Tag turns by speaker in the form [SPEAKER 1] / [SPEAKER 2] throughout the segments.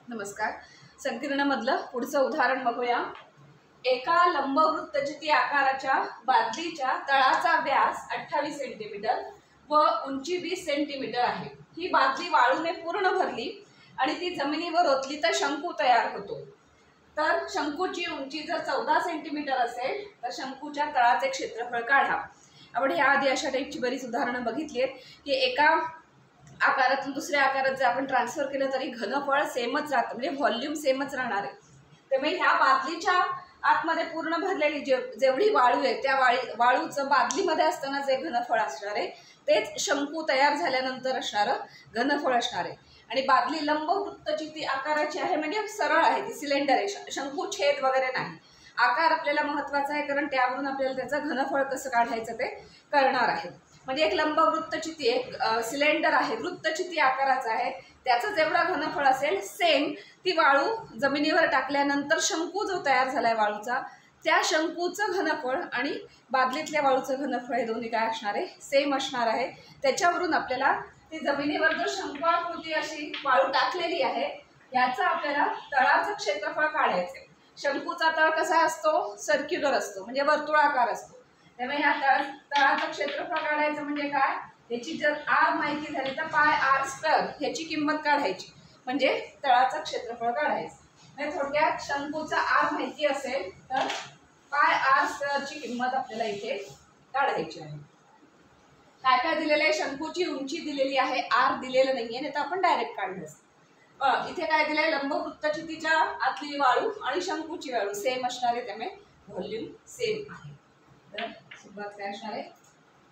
[SPEAKER 1] नमस्कार. संकीर्णमधलं पुढचं उदाहरण बघूया. एका लंबवृत्तचिती आकाराच्या बादलीच्या तळाचा व्यास 28 सेंटीमीटर व उंची 20 सेंटीमीटर आहे. ही बादली वाळूने पूर्ण भरली आणि ती जमिनीवर ओतली तर शंकू तयार होतो. तर शंकूची उंची जर 14 सेंटीमीटर असेल तर शंकूच्या तळाचे क्षेत्रफळ काढा. आपण ह्याआधी अशा टाईपची बरीच उदाहरणं बघितली आहेत की एका आकारातून दुसऱ्या आकारात जर आपण ट्रान्सफर केलं तरी घनफळ सेमच राहतं, म्हणजे व्हॉल्यूम सेमच राहणार आहे. त्यामुळे ह्या बादलीच्या आतमध्ये पूर्ण भरलेली जेवढी वाळू आहे त्या वाळूचं बादलीमध्ये असताना जे घनफळ असणार आहे तेच शंकू तयार झाल्यानंतर असणारं घनफळ असणार आहे. आणि बादली लंबवृत्तचिती आकाराची आहे, म्हणजे सरळ आहे, ती सिलेंडर आहे, शंकू छेद वगैरे नाही. आकार आपल्याला महत्त्वाचा आहे कारण त्यावरून आपल्याला त्याचं घनफळ कसं काढायचं ते कळणार आहे. म्हणजे एक लंबवृत्तचिती एक सिलेंडर आहे, वृत्तचिती आकाराचा आहे, त्याचं जेवढा घनफळ असेल सेम ती वाळू जमिनीवर टाकल्यानंतर शंकू जो तयार झालाय वाळूचा त्या शंकूचं घनफळ आणि बादलीतल्या वाळूचं घनफळ हे दोन्ही काय असणार आहे, सेम असणार आहे. त्याच्यावरून आपल्याला ती जमिनीवर जो शंकूआकृती अशी वाळू टाकलेली आहे याचं आपल्याला तळाचं क्षेत्रफळ काढायचं. शंकूचा तळ कसा असतो, सर्क्युलर असतो, म्हणजे वर्तुळाकार असतो. त्यामुळे ह्या तळाचं क्षेत्रफळ काढायचं म्हणजे काय, याची जर आर माहिती झाली तर पाय आर स्क्वेअर ह्याची किंमत काढायची, म्हणजे तळाचं क्षेत्रफळ काढायचं. म्हणजे थोडक्यात शंकूचा आर माहिती असेल तर पाय आर स्क्वेअरची किंमत आपल्याला इथे काढायची आहे. काय काय दिलेलं आहे, शंकूची उंची दिलेली आहे, आर दिलेलं नाहीये, नाही तर आपण डायरेक्ट काढलं असतं. इथे काय दिलंय, लंबवृत्तचितीच्या आतली वाळू आणि शंकूची वाळू सेम असणार आहे, त्यामुळे व्हॉल्यूम सेम आहे. तर सुरुवात काय असणार आहे,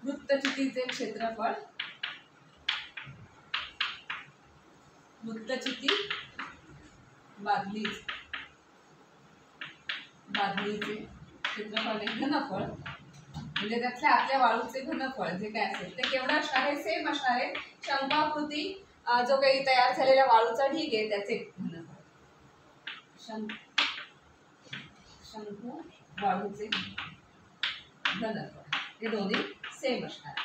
[SPEAKER 1] वृत्तचितीचे क्षेत्रफळ, वृत्तचिती बादलीचे क्षेत्रफळ घनफळ, म्हणजे त्यातल्या आतल्या वाळूचे घनफळ जे काय असेल ते केवढं असणार आहे, सेम असणार आहे. शंकूआकृती जो काही तयार झालेला वाळूचा ढीग आहे त्याचे घनफळ, शंकू वाळूचे घनफळ हे दोन्ही सेम असणार.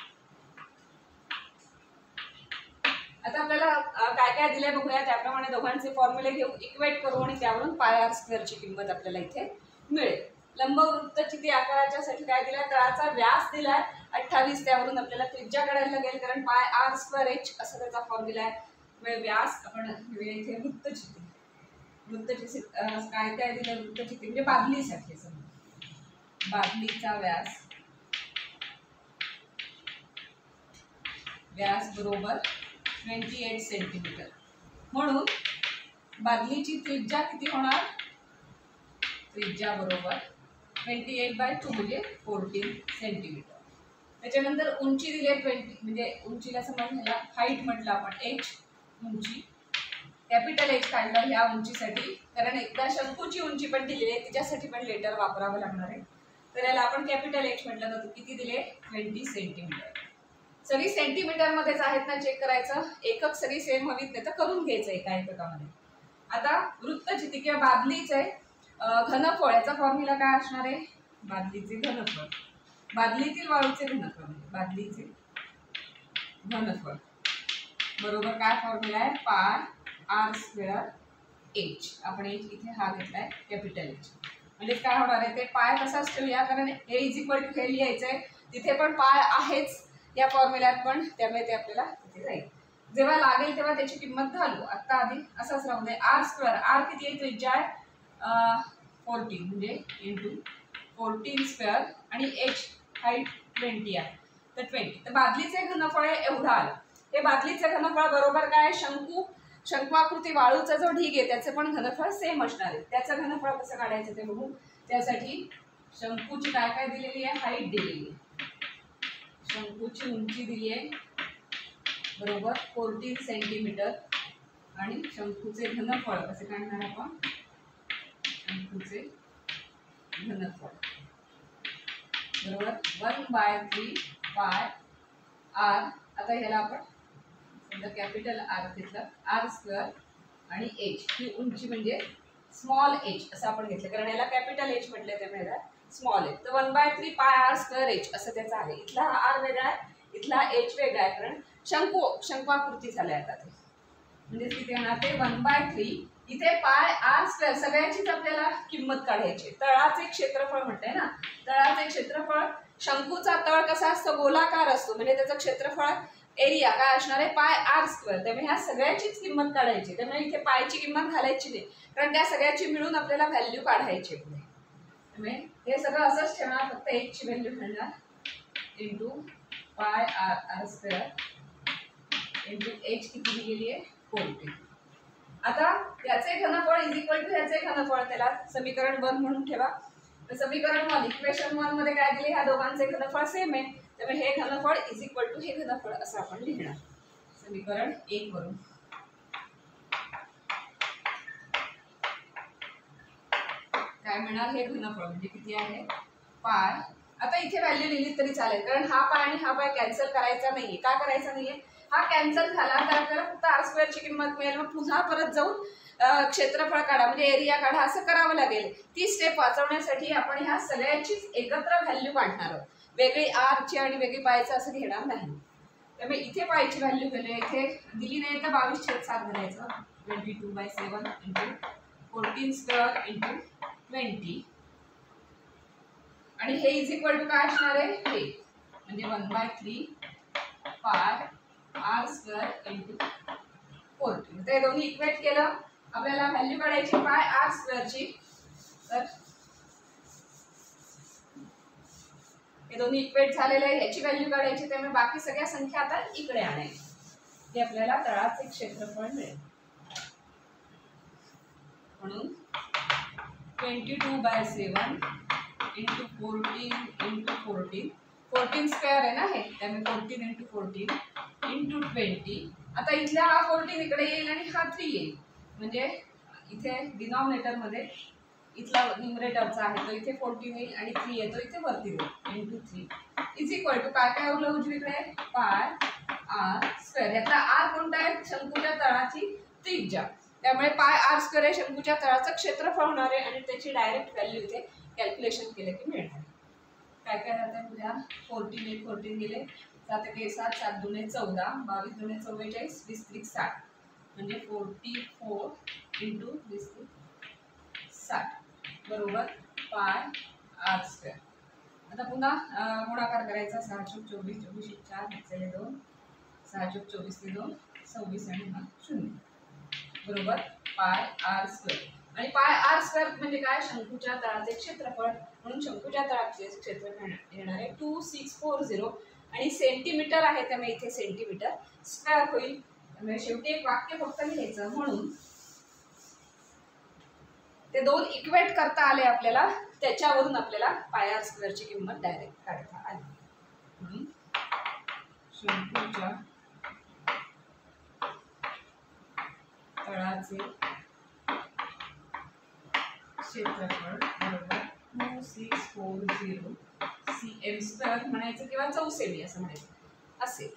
[SPEAKER 1] आता आपल्याला काय काय दिलंय बघूया. त्याप्रमाणे दोघांचे फॉर्म्युले घेऊ, इक्वेट करू आणि त्यावरून पाय आर स्क्वेअरची किंमत आपल्याला इथे मिळेल. लंबवृत्तचिती आकाराच्यासाठी काय दिलाय, तळाचा व्यास दिलाय 28, त्यावरून आपल्याला त्रिज्या काढायला लागेल कारण पाय आर स्क्वेअर एच असा त्याचा फॉर्म्युला आहे. व्यास आपण इथे वृत्तचिती काय काय दिलं, वृत्तचिती म्हणजे बादलीसाठी बादलीचा व्यास बरोबर 28 सेंटीमीटर. म्हणून बादलीची त्रिज्या किती होणार, त्रिज्या बरोबर 28/2 म्हणजे 14 सेंटीमीटर. त्याच्यानंतर उंची दिली आहे 20, म्हणजे उंचीला समज ह्याला हाईट म्हटलं आपण, एच उंची, कॅपिटल एच काढलं ह्या उंचीसाठी, कारण एकदा शंकूची उंची पण दिलेली आहे तिच्यासाठी पण लेटर वापरावं लागणार आहे. तर याला आपण कॅपिटल एच म्हटलं तर किती दिले, 20 सेंटीमीटर. सगळी सेंटीमीटरमध्येच आहेत ना, चेक करायचं, एकक सगळी सेम हवीत नाही तर करून घ्यायचं एका एककामध्ये. आता वृत्तचिती किंवा बादलीचे घनफळ याचा फॉर्म्युला काय असणार आहे, बादलीचे घनफळ, बादलीतील वाळूचे घनफळ, बादलीचे घनफळ बरोबर काय फॉर्म्युला आहे, पाय आर स्क्वेअर एच. आपण एच इथे हा घेतलाय कॅपिटल एच. म्हणजे काय होणार आहे, ते पाय तसाच ठेवूया कारण हे इज इक्वल टू हे लिहायचंय, तिथे पण पाय आहेच या फॉर्म्युल्यात पण, त्यामुळे ते आपल्याला तिथे जाईल. जेव्हा लागेल तेव्हा त्याची किंमत घालू. आता आधी असंच राहू दे. आर स्क्वेअर, आर किती आहे, त्रिज्या आहे 14 म्हणजे इंटू 14 स्क्वेअर आणि एच हाईट 20 आहे तर 20. तर बादलीचे घनफळ एवढं आलं. हे बादलीचे घनफळ बरोबर काय, शंकूआकृती वाळूचा जो ढीग आहे त्याचं पण घनफळ सेम असणार आहे. त्याचं घनफळ कसं काढायचं ते बघू. त्यासाठी शंकूची काय काय दिलेली आहे, हाईट दिलेली आहे, शंकूची उंची दिली आहे बरोबर 14 सेंटीमीटर आणि शंकूचे घनफळ कसे काढणार आपण, शंकूचे घनफळ बरोबर 1/3 पाय आर. आता ह्याला आपण समजा कॅपिटल आर घेतलं, आर स्क्वेअर आणि एच ही उंची म्हणजे स्मॉल एच असं आपण घेतलं कारण याला कॅपिटल एच म्हटलं त्यामुळे स्मॉल एच. तर 1/3 पाय आर स्क्वेअर एच असं त्याचं आहे. इथला आर वेगळा आहे, इथला एच वेगळा आहे कारण शंकूआकृती झालाय आता ते, म्हणजे किती होणार ते 1/3 इथे पाय आर स्क्वेअर सगळ्याचीच आपल्याला किंमत काढायची. तळाचे क्षेत्रफळ म्हणते ना, तळाचे क्षेत्रफळ, शंकूचा तळ कसा असतो, गोलाकार असतो, म्हणजे त्याचं क्षेत्रफळ एरिया काय असणार आहे, पाय आर स्क्वेअर. त्यामुळे ह्या सगळ्याचीच किंमत काढायची. त्यामुळे इथे पायची किंमत घालायची नाही, कारण त्या सगळ्याची मिळून आपल्याला व्हॅल्यू काढायची. त्यामुळे हे सगळं असंच ठेवणार, फक्त एक ची व्हॅल्यू घालणार into pi r r square into h किती दिलेली आहे 40. आता याचे घनफळ इज इक्वल टू याचे घनफळ, त्याला समीकरण 1 म्हणून ठेवा. तर समीकरण 1 इक्वेशन 1 मध्ये काय दिले, ह्या दोघांचे घनफळ सेम आहे, त्यामुळे हे घनफळ इज इक्वल टू हे घनफळ असं आपण लिहिणार समीकरण 1 वरून. काय मिळणार, हे घनफळ म्हणजे किती आहे पाय. आता इथे व्हॅल्यू लिहिली तरी चालेल, कारण हा पाय आणि हा पाय कॅन्सल करायचा नाहीये. का करायचा नाहीये, हा कॅन्सल झाला तर आपल्याला फक्त आर स्क्वेअरची किंमत मिळेल. मग पुन्हा परत जाऊन क्षेत्रफळ काढा म्हणजे एरिया काढा असं करावं लागेल. ती स्टेप वाचवण्यासाठी आपण ह्या सगळ्याचीच एकत्र व्हॅल्यू काढणार आहोत, वेगळी आरची आणि वेगळी पायचं असं घेणार नाही. त्यामुळे इथे पायची व्हॅल्यू केली, इथे दिली नाही तर 22/7 घालायचं. 22/7 इंटू 14 स्क्वेअर इंटू 20 आणि हे इज इक्वल टू काय असणार आहे, हे म्हणजे 1/3 पाय आर स्क्वेअर इंटू 40. ते दोन्ही इक्वेट केलं, आपल्याला व्हॅल्यू काढायची पाय आर स्क्वेअरची. तर हे दोन्ही इक्वेट झालेले आहे, ह्याची व्हॅल्यू काढायची. त्यामुळे बाकी सगळ्या संख्या आता इकडे आणायची, ते आपल्याला तळाचे क्षेत्रफळ मिळेल. म्हणून 22/7 इंटू 14 इंटू 14 14 स्क्वेअर आहे ना हे, त्यामुळे 14 इंटू 14 इंटू 20. आता इथला हा 14 इकडे येईल आणि हा 3 येईल, म्हणजे इथे डिनॉमिनेटर मध्ये इथला न्यूमरेटरचा आहे तो इथे 14 येईल आणि 3 येतो इथे वरती येईल इंटू 3 इज इक्वल टू काय काय उरलं उजवीकडे, पाय आर स्क्वेअर. यातला आर कोणता आहे, शंकूच्या तळाची त्रिज्या. त्यामुळे पाय आर स्क्वेअर हे शंकूच्या तळाचं क्षेत्रफळ होणार आहे आणि त्याची डायरेक्ट व्हॅल्यू इथे कॅल्क्युलेशन केलं की मिळणार. काय काय राहतं पुढ्या, 14 14 गेले, 7 1 7 7 2 14 22 2 44 20 3 60 म्हणजे 44 इंटू 20 60 बरोबर पाय आर स्क्वेअर. आता पुन्हा गुणाकार करायचा, 6 चूक 24 24 4 घेतलेले 2 6 चूक 24 ते 2 26 आणि 0 बरोबर पाय आर स्क्वेअर. आणि पाय आर स्क्वेअर म्हणजे काय, शंकूच्या तळाचे क्षेत्रफळ. म्हणून शंकूच्या तळाचे क्षेत्रफळ येणार आहे 2640 आणि सेंटीमीटर आहे, त्यामुळे इथे सेंटीमीटर स्क्वेअर होईल. त्यामुळे शेवटी एक वाक्य फक्त लिहायचं. म्हणून ते दोन इक्वेट करता आले आपल्याला, त्याच्यावरून आपल्याला पाय आर स्क्वेअरची किंमत डायरेक्ट काढता आली. म्हणून शंकूच्या तळाचे क्षेत्रफळ बरोबर 2640 cm² म्हणायचं किंवा 4 सेमी असं म्हणायचं असेल.